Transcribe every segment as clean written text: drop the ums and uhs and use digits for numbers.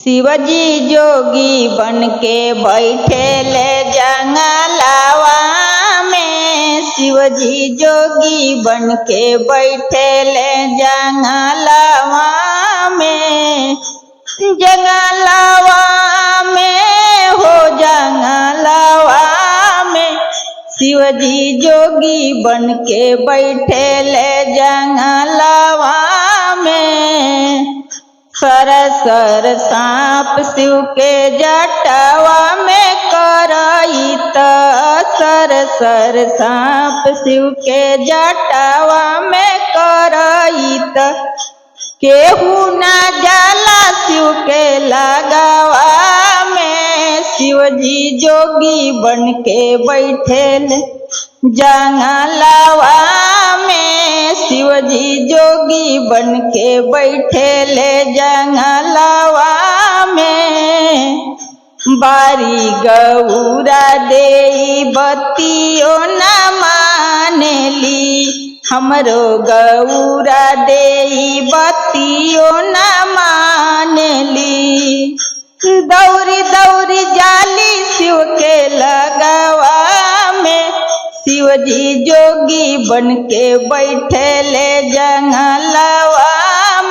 शिवजी जोगी बन के बैठे ले जंगलवा में। शिवजी जोगी बन के बैठे ले जंगलवा में। जंगलवा में हो जंगलवा में। शिवजी जोगी बन के बैठे ले जंगलवा में। सर सर सांप शिव के जटावा में करईत। सर सर सांप शिव के जटावा में करईत। केहू ना जाला शिव के लगावा में। शिवजी जोगी बन के बैठे जंगलवा में। शिवजी जोगी बन के बैठे ले जंगलवा में। बारी गौरा देई बतियो न मानेली। हमरो गौरा देई बतियो न मानेली। दौरी दौरी जाली शिव के लगवा में। शिवजी जोगी बन के बैठे ले जंगलवा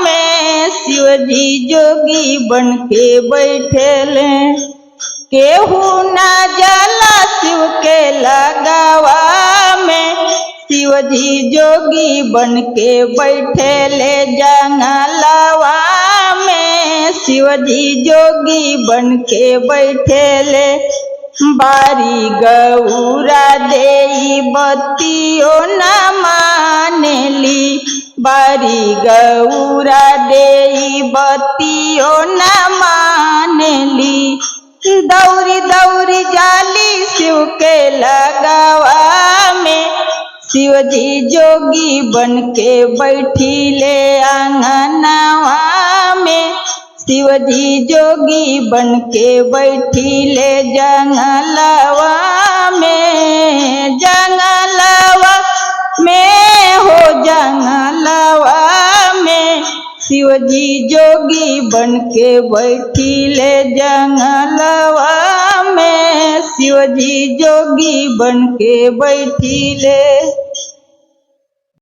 में। शिवजी जोगी बन के बैठे ले। केहू ना जाला शिव के लगवा में। शिवजी जोगी बन के बैठे ले जंगलवा में। शिवजी जोगी बन के बैठे ले। बारी गौरा देई बतियो न मानेली। बारी गौरा देई बतियो न मानेली। दौरी दौरी जाली शिव के लगवा में। शिवजी जोगी बन के बैठी ले आंगनवा में। शिवजी जोगी बन के बैठी ले जंगलवा में। जंगलवा में हो जंगलवा में। शिवजी जोगी बन के बैठी ले जंगलवा में। शिवजी जोगी बन के बैठी ले।